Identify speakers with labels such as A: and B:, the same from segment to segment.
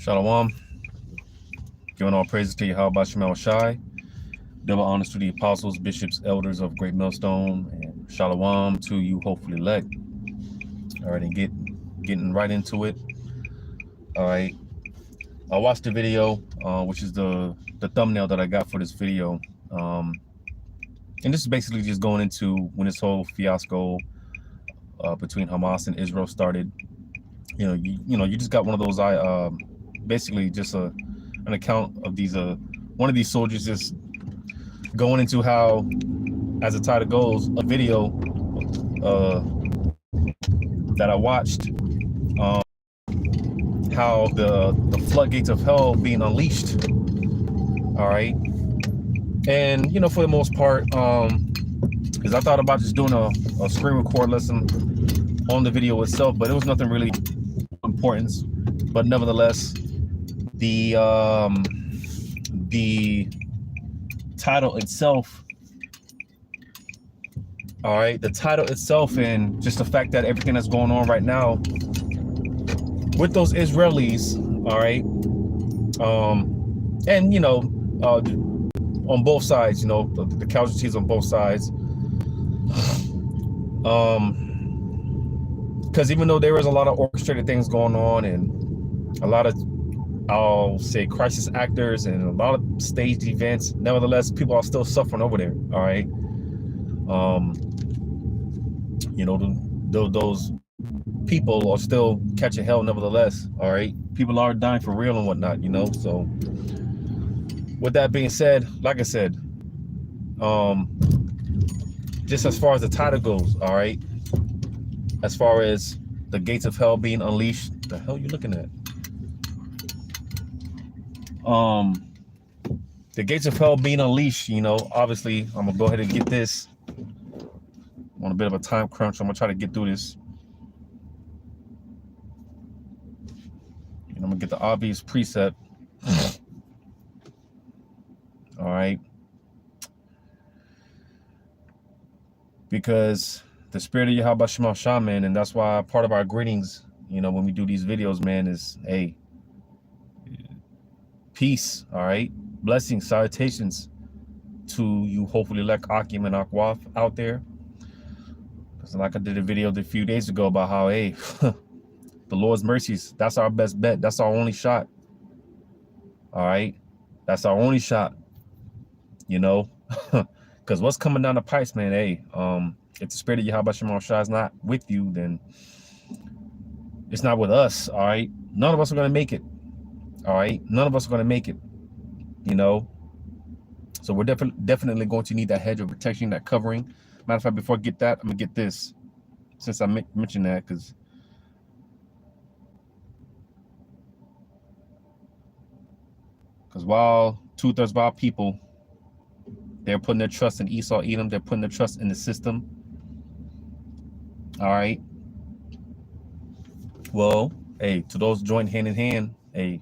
A: Shalom. Giving all praises to Yahweh Shemel Shai. Double honors to the apostles, bishops, elders of Great Millstone, and Shalom to you, hopefully elect. All right, and getting right into it. All right, I watched the video, which is the thumbnail that I got for this video, and this is basically just going into when this whole fiasco between Hamas and Israel started. You just got one of those basically just an account of these one of these soldiers just going into how, as the title goes, a video that I watched, how the floodgates of hell being unleashed. All right, and for the most part, because I thought about just doing a screen record lesson on the video itself, but it was nothing really importance. But nevertheless, the title itself, all right, the title itself, and just the fact that everything that's going on right now with those Israelis, all right, and on both sides, the casualties on both sides, because even though there is a lot of orchestrated things going on and a lot of, I'll say, crisis actors and a lot of staged events, nevertheless, people are still suffering over there. All right. Those people are still catching hell nevertheless. All right. People are dying for real and whatnot, So with that being said, like I said, just as far as the title goes, all right, as far as the gates of hell being unleashed, the hell you looking at? The gates of hell being unleashed, obviously I'm gonna go ahead and get this. I'm on a bit of a time crunch, so I'm gonna try to get through this. I'm gonna get the obvious precept. All right. Because the spirit of Yahweh Shema Shah, man, and that's why part of our greetings, when we do these videos, man, is, hey, peace, all right? Blessings, salutations to you, hopefully, like Akim and Akwaf out there. Because like I did a video a few days ago about how, hey, the Lord's mercies, that's our best bet. That's our only shot. All right? That's our only shot, Because what's coming down the pipes, man, hey, if the spirit of Yahweh Shema Shah is not with you, then it's not with us, all right? None of us are going to make it, all right? None of us are going to make it, So we're definitely going to need that hedge of protection, that covering. Matter of fact, before I get that, I'm going to get this, since I mentioned that, because while 2/3 of our people, they're putting their trust in Esau, Edom, they're putting their trust in the system. All right. Well, hey, to those joined hand in hand, hey,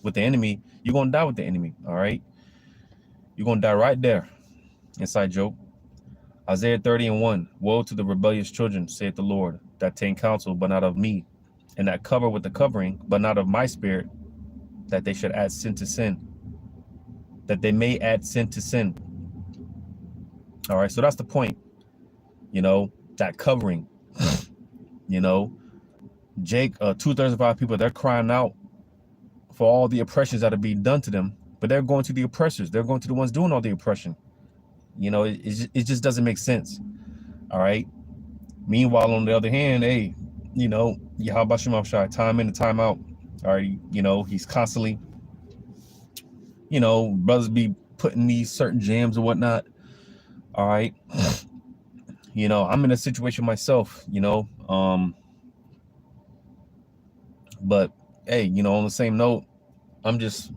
A: with the enemy, you're going to die with the enemy. All right. You're going to die right there. Inside joke. Isaiah 30:1. Woe to the rebellious children, saith the Lord, that take counsel, but not of me, and that cover with the covering, but not of my spirit, that they should add sin to sin, that they may add sin to sin. All right. So that's the point. That covering. Jake, 2/3 of our people, they're crying out for all the oppressions that are being done to them, but they're going to the oppressors. They're going to the ones doing all the oppression. It just doesn't make sense. All right. Meanwhile, on the other hand, hey, Yahweh Shema Shai, time in and time out. All right. He's constantly, brothers be putting these certain jams and whatnot. All right. I'm in a situation myself, but hey, on the same note, I'm just,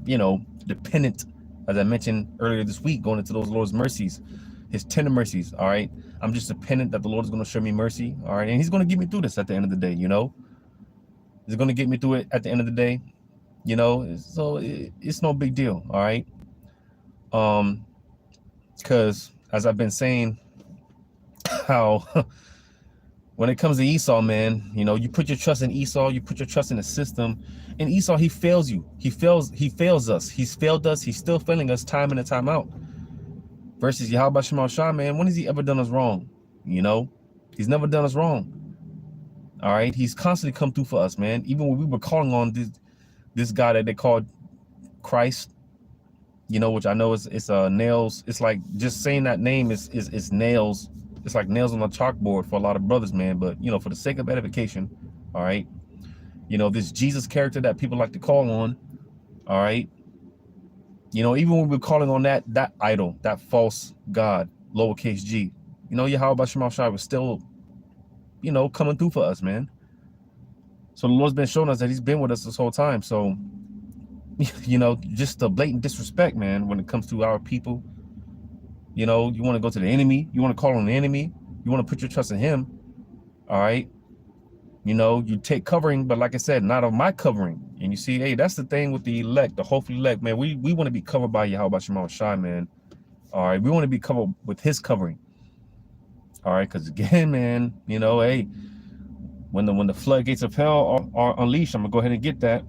A: dependent, as I mentioned earlier this week, going into those Lord's mercies, his tender mercies. All right. I'm just dependent that the Lord is going to show me mercy. All right. And he's going to get me through this at the end of the day. He's going to get me through it at the end of the day. So it's no big deal. All right. Because as I've been saying, how when it comes to Esau, man, you know, you put your trust in Esau, you put your trust in the system, and Esau, he fails you. He fails us. He's failed us. He's still failing us time in and time out. Versus Yahweh Shema Shah, man, when has he ever done us wrong? You know, he's never done us wrong. All right, he's constantly come through for us, man. Even when we were calling on this guy that they called Christ, you know, which I know it's nails. It's like just saying that name is nails. It's like nails on a chalkboard for a lot of brothers, man. But you know, for the sake of edification, all right, you know, this Jesus character that people like to call on, all right, you know, even when we're calling on that idol, that false god, lowercase g, you know, Yahweh Shema Shai was still, you know, coming through for us, man. So the Lord's been showing us that he's been with us this whole time. So, you know, just the blatant disrespect, man, when it comes to our people. You know, you want to go to the enemy, you want to call on the enemy, you want to put your trust in him. All right. You know, you take covering, but like I said, not of my covering. And you see, hey, that's the thing with the elect, the hopefully elect, man. We want to be covered by Yahweh Shema Shai, man. All right, we want to be covered with his covering. All right, because again, man, you know, hey, when the floodgates of hell are unleashed, I'm gonna go ahead and get that.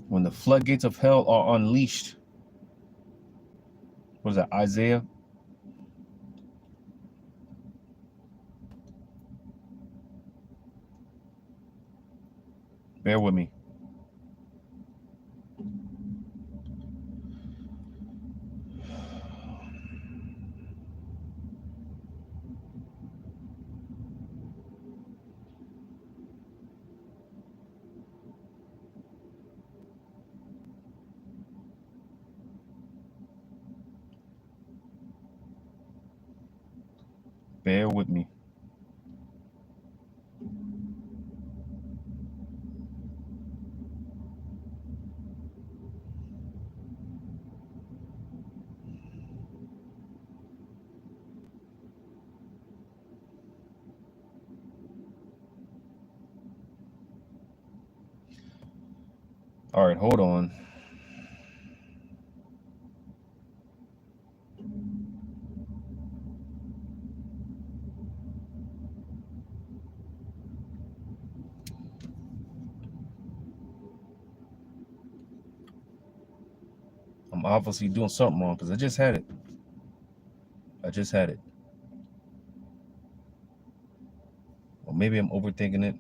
A: When the floodgates of hell are unleashed, what is that, Isaiah? Bear with me. Bear with me. All right, hold on. I'm obviously doing something wrong because I just had it. Or maybe I'm overthinking it.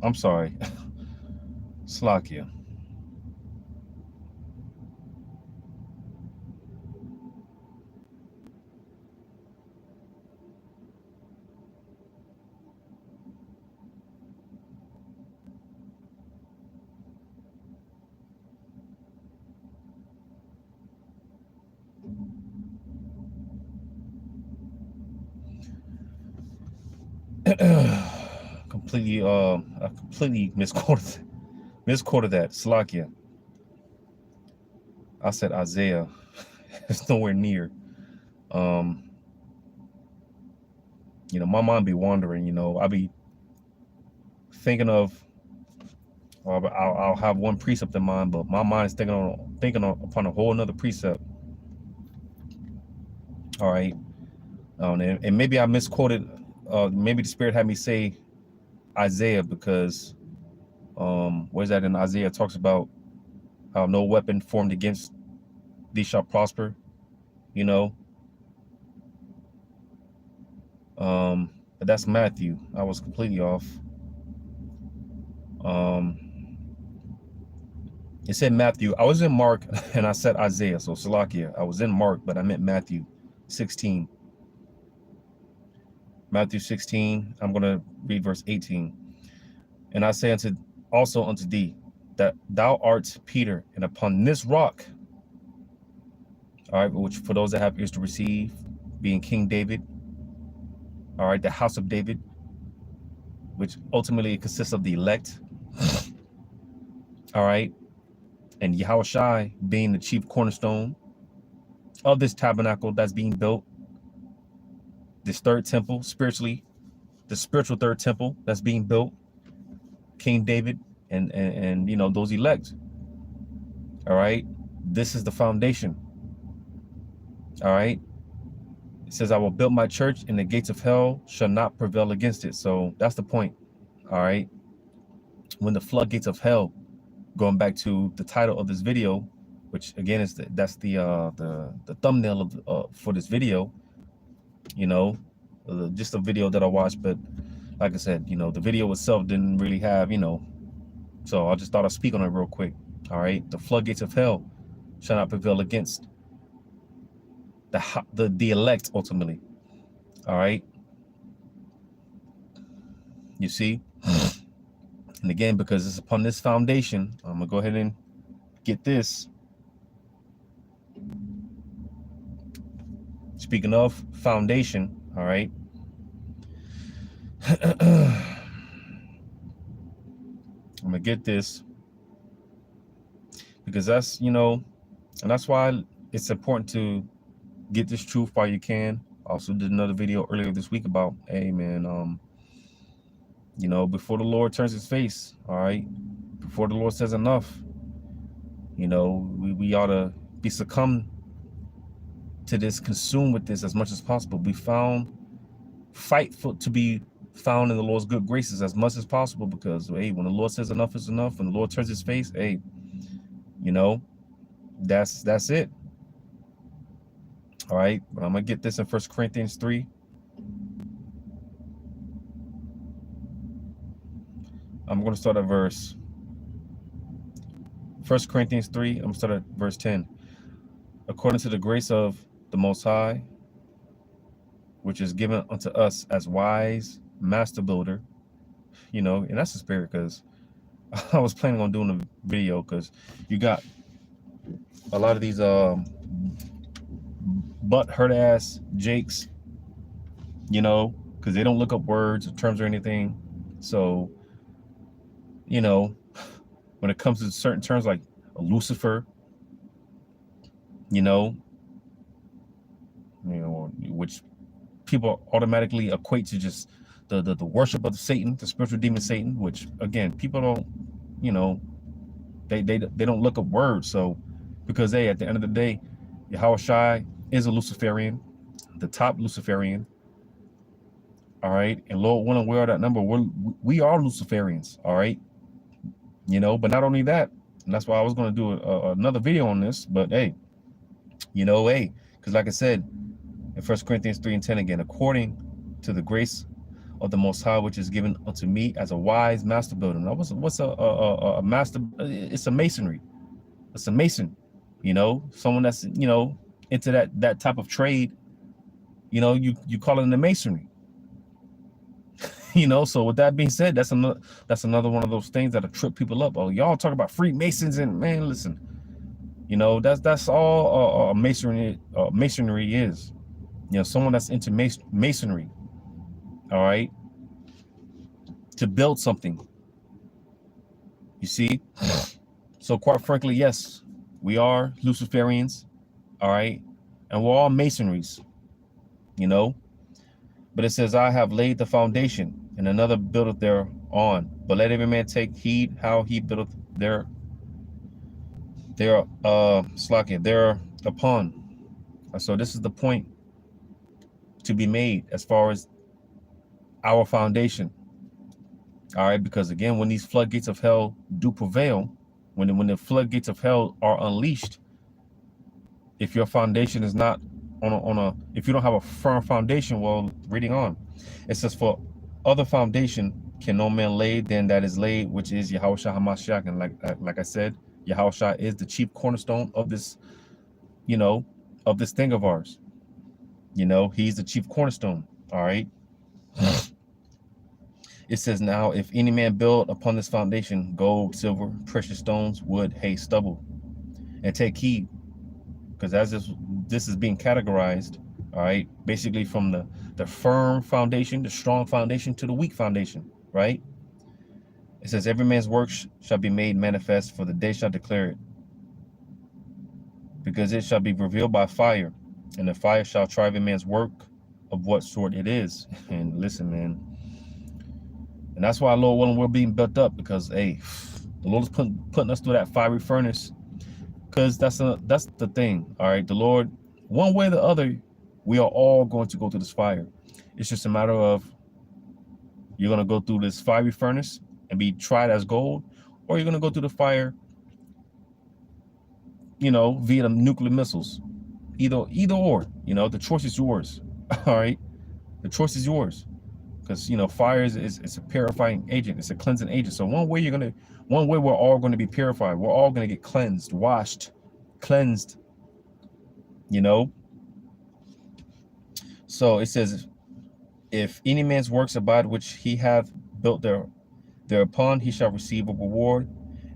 A: I'm sorry. Slakia. I completely misquoted that. Slakia. I said Isaiah. It's nowhere near. You know, my mind be wandering. You know, I be thinking of. I'll have one precept in mind, but my mind is thinking upon a whole another precept. All right, and maybe I misquoted. Maybe the Spirit had me say Isaiah because where's that in Isaiah? It talks about how no weapon formed against thee shall prosper. You know. But that's Matthew. I was completely off. It said Matthew. I was in Mark and I said Isaiah. So Salakia. I was in Mark, but I meant Matthew 16. Matthew 16. I'm going to read verse 18. And I say also unto thee that thou art Peter, and upon this rock, all right, which for those that have ears to receive, being King David, all right, the house of David, which ultimately consists of the elect, all right, and Yahushai being the chief cornerstone of this tabernacle that's being built, this third temple, spiritually, the spiritual third temple that's being built, King David and you know, those elect, all right, this is the foundation. All right. It says, I will build my church and the gates of hell shall not prevail against it. So that's the point. All right. When the floodgates of hell, going back to the title of this video, which again is that's the thumbnail of for this video, you know, just a video that I watched. But like I said, you know, the video itself didn't really have, you know, so I just thought I'd speak on it real quick. All right. The floodgates of hell shall not prevail against the elect ultimately. All right. You see? And again, because it's upon this foundation, I'm gonna go ahead and get this. Speaking of foundation, all right. I'm gonna get this because that's, you know, and that's why it's important to get this truth while you can. Also did another video earlier this week about, hey man, you know, before the Lord turns his face, all right, before the Lord says enough, you know, we ought to be succumb to this, consumed with this as much as possible. We fight to be found in the Lord's good graces as much as possible, because hey, when the Lord says enough is enough, when the Lord turns his face, hey, you know, that's it. All right, but I'm gonna get this in 1 Corinthians 3. I'm gonna start at verse 1 Corinthians 3. I'm gonna start at verse 10. According to the grace of the Most High, which is given unto us as wise master builder, you know, and that's the spirit, because I was planning on doing a video, because you got a lot of these butt hurt ass jakes, you know, because they don't look up words or terms or anything. So, you know, when it comes to certain terms like a Lucifer, you know, which people automatically equate to just the worship of Satan, the spiritual demon Satan, which again, people don't, you know, they don't look up words. So because they, at the end of the day, Yahushua is a Luciferian, the top Luciferian. All right, and Lord willing, we're that number. We are Luciferians. All right, you know, but not only that, and that's why I was going to do another video on this. But hey, you know, hey, because like I said in 1 Corinthians 3 and 10 again, according to the grace of the Most High, which is given unto me as a wise master builder. Now, what's a master? It's a masonry. It's a mason. You know, someone that's, you know, into that type of trade. You know, you call it a masonry. You know, so with that being said, that's another one of those things that'll trip people up. Oh, y'all talk about Freemasons, and man, listen, you know, that's all masonry is. You know, someone that's into masonry, all right, to build something. You see, so quite frankly, yes, we are Luciferians, all right, and we're all masonries, you know. But it says, I have laid the foundation, and another buildeth thereon. But let every man take heed how he buildeth thereupon. So this is the point to be made as far as our foundation. All right, because again, when these floodgates of hell do prevail, when the floodgates of hell are unleashed, if your foundation is not if you don't have a firm foundation, well, reading on, it says, for other foundation can no man lay than that is laid, which is Yahushua HaMashiach. And like I said, Yahushua is the chief cornerstone of this, you know, of this thing of ours. You know, he's the chief cornerstone. All right. It says, now, if any man build upon this foundation gold, silver, precious stones, wood, hay, stubble, and take heed, because as this is being categorized, all right, basically from the firm foundation, the strong foundation, to the weak foundation, right? It says, every man's work shall be made manifest, for the day shall declare it, because it shall be revealed by fire, and the fire shall try every man's work of what sort it is. And listen, man, and that's why, Lord willing, we're being built up, because hey, the Lord is putting us through that fiery furnace, Because that's the thing. All right, the Lord, one way or the other, we are all going to go through this fire. It's just a matter of you're going to go through this fiery furnace and be tried as gold, or you're going to go through the fire, you know, via the nuclear missiles. Either or, you know, the choice is yours. All right, the choice is yours, because you know, fire is it's a purifying agent, it's a cleansing agent. So one way we're all going to be purified. We're all going to get cleansed, washed, cleansed. You know. So it says, if any man's works abide which he hath built thereupon, he shall receive a reward.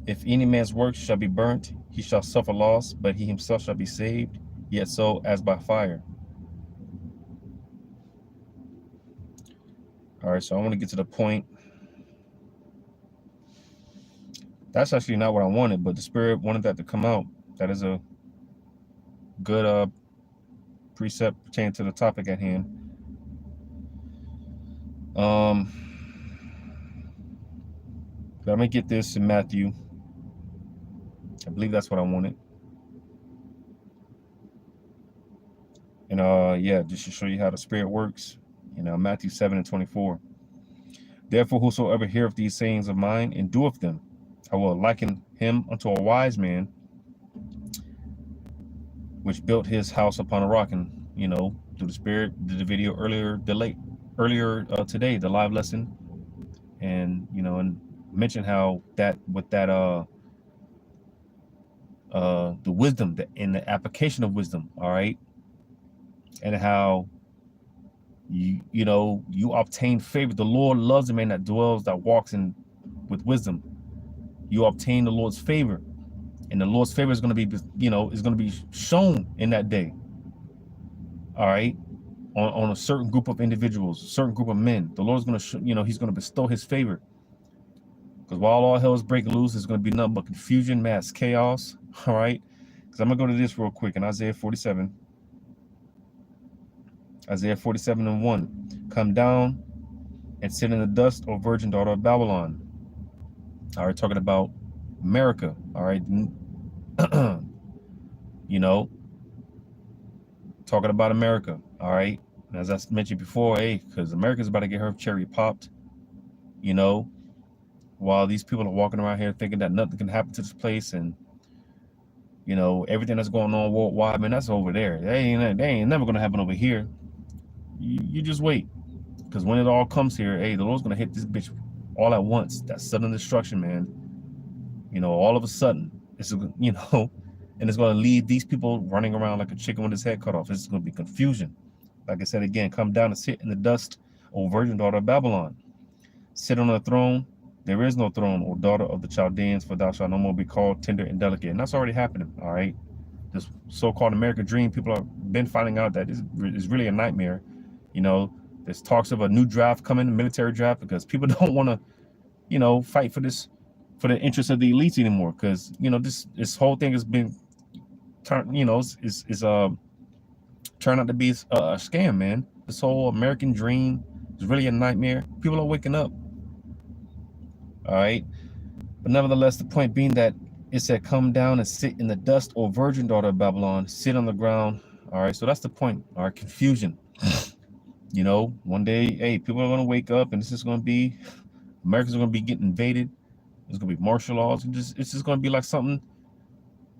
A: If any man's works shall be burnt, he shall suffer loss, but he himself shall be saved, yet so as by fire. All right, so I want to get to the point. That's actually not what I wanted, but the Spirit wanted that to come out. That is a good precept pertaining to the topic at hand. But I'm gonna get this in Matthew. I believe that's what I wanted. And yeah, just to show you how the Spirit works. You know, Matthew 7:24. Therefore, whosoever heareth these sayings of mine and doeth them, I will liken him unto a wise man, which built his house upon a rock. And you know, through the Spirit, did the video earlier today, the live lesson, and you know, and mentioned how that with that the wisdom in the application of wisdom, all right, and how you know you obtain favor. The Lord loves a man that walks in with wisdom. You obtain the Lord's favor, and the Lord's favor is going to be, you know, is going to be shown in that day. All right, on a certain group of individuals, a certain group of men. The Lord's going to, you know, He's going to bestow His favor. Because while all hell is breaking loose, there's going to be nothing but confusion, mass chaos. All right, because I'm going to go to this real quick in Isaiah 47. Isaiah 47:1. Come down and sit in the dust, O virgin daughter of Babylon. All right, talking about America. All right, you know, talking about America. All right, and as I mentioned before, hey, because America's about to get her cherry popped. You know, while these people are walking around here thinking that nothing can happen to this place, and you know, everything that's going on worldwide, man, that's over there. They ain't never gonna happen over here. You just wait, because when it all comes here, hey, the Lord's gonna hit this bitch all at once. That sudden destruction, man. You know, all of a sudden, it's, you know, and it's gonna leave these people running around like a chicken with his head cut off. It's gonna be confusion. Like I said again, come down and sit in the dust, O virgin daughter of Babylon. Sit on a throne. There is no throne, O daughter of the Chaldeans, for thou shalt no more be called tender and delicate. And that's already happening. All right, this so-called American dream, people have been finding out that is really a nightmare. You know, there's talks of a new draft coming, a military draft, because people don't want to, you know, fight for the interests of the elites anymore. Because you know, this whole thing has been turned, you know, is turned out to be a scam, man. This whole American dream is really a nightmare. People are waking up. All right, but nevertheless, the point being that it said, "Come down and sit in the dust, O virgin daughter of Babylon. Sit on the ground." All right, so that's the point. All right, confusion. You know, one day, hey, people are going to wake up and this is going to be, America's going to be getting invaded. There's going to be martial laws. It's just going to be like something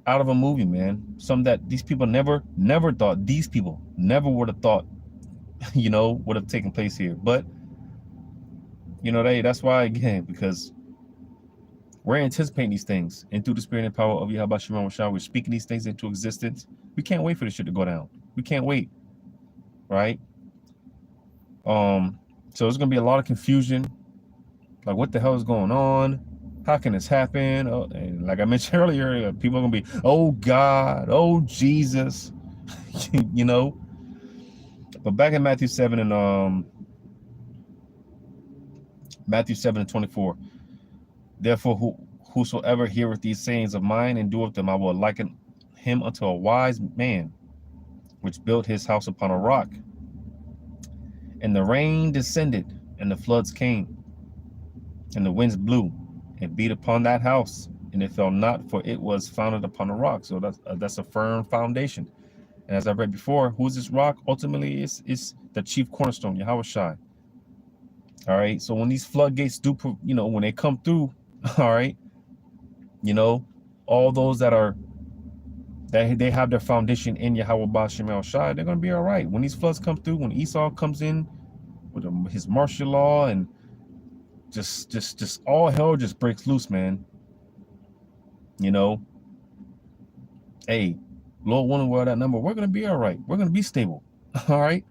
A: out of a movie, man. Something that these people never thought, these people never would have thought, you know, would have taken place here. But, you know, that's why, again, because we're anticipating these things. And through the Spirit and power of Yahweh Shema Shah, we're speaking these things into existence. We can't wait for this shit to go down. We can't wait, right? So there's gonna be a lot of confusion, like what the hell is going on? How can this happen? And like I mentioned earlier, people are gonna be, oh God, oh Jesus, you know. But back in Matthew 7 and Matthew 7:24, therefore whosoever heareth these sayings of mine and doeth them, I will liken him unto a wise man, which built his house upon a rock. And the rain descended, and the floods came, and the winds blew and beat upon that house, and it fell not, for it was founded upon a rock. So that's a firm foundation. And as I read before, who is this rock? Ultimately, it's the chief cornerstone, Yahweh Shai. All right. So when these floodgates do, when they come through, all right, all those that they have their foundation in Yahweh Bashem El Shai, they're gonna be all right. When these floods come through, when Esau comes in with his martial law and just all hell just breaks loose, man. Hey, Lord willing, where that number, we're gonna be all right. We're gonna be stable. All right.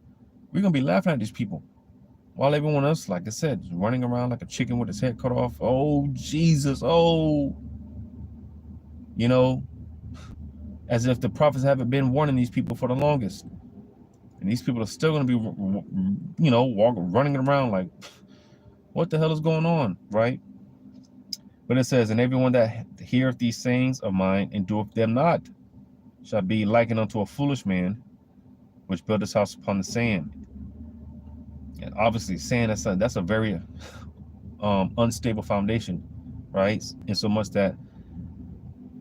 A: We're gonna be laughing at these people. While everyone else, like I said, is running around like a chicken with his head cut off. Oh, Jesus. Oh, as if the prophets haven't been warning these people for the longest. And these people are still going to be, running around like, what the hell is going on, right? But it says, and everyone that heareth these sayings of mine and doeth them not shall be likened unto a foolish man, which built his house upon the sand. And obviously, sand, that's a very unstable foundation, right? In so much that,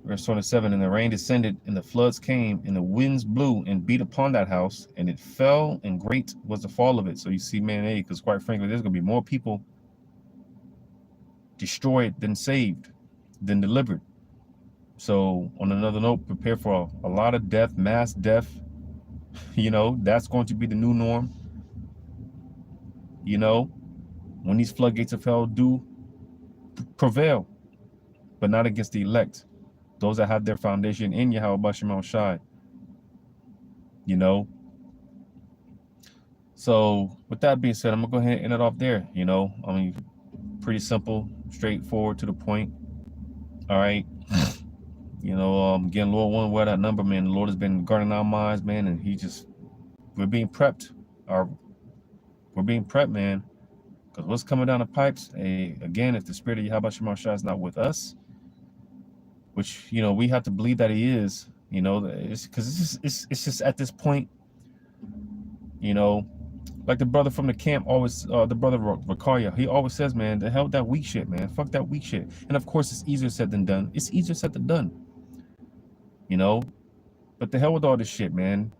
A: verse 27, and the rain descended, and the floods came, and the winds blew and beat upon that house, and it fell, and great was the fall of it. So you see, man, hey, because quite frankly, there's going to be more people destroyed than saved, than delivered. So on another note, prepare for a lot of death, mass death. That's going to be the new norm. When these floodgates of hell do prevail, but not against the elect, those that have their foundation in Yahweh Bashem El Shai. So with that being said, I'm gonna go ahead and end it off there. I mean, pretty simple, straightforward, to the point. All right. Again, Lord willing, where that number, man, the Lord has been guarding our minds, man, and we're being prepped. We're being prepped, man, because what's coming down the pipes, again, if the spirit of Yahweh Bashem El Shai is not with us, which we have to believe that he is, because it's just at this point, like the brother from the camp always, the brother Rakaria, he always says, man, the hell with that weak shit, man, fuck that weak shit. And of course, it's easier said than done. It's easier said than done, but the hell with all this shit, man.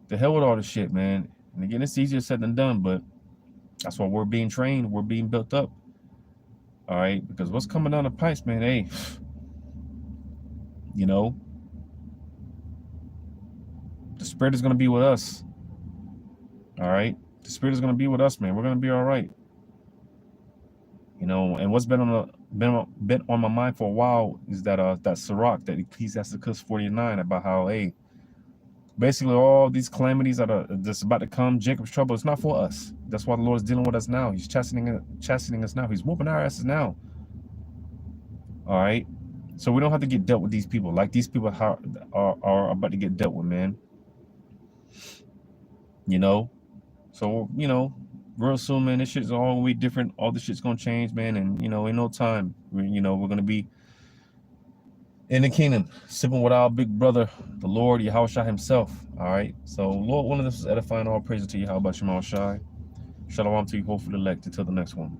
A: The hell with all this shit, man. And again, it's easier said than done, but that's why we're being trained, we're being built up. All right, because what's coming down the pipes, man, hey, the spirit is going to be with us. All right, the spirit is going to be with us, man. We're going to be all right. And what's been on my mind for a while is that Sirach, that Ecclesiasticus 49, about how, hey, basically all these calamities that's about to come, Jacob's trouble, it's not for us. That's why the Lord is dealing with us now. He's chastening us now. He's whooping our asses now. All right. So we don't have to get dealt with these people like these people are about to get dealt with, man. So, real soon, man, this shit's all way different. All this shit's going to change, man. And, in no time, we're going to be in the kingdom, sipping with our big brother, the Lord, Yahweh Shai himself. All right. So, Lord, one of this is edifying. All praise to Yahweh Bashem El Shai. Shalom to you, hopefully elect. Until the next one.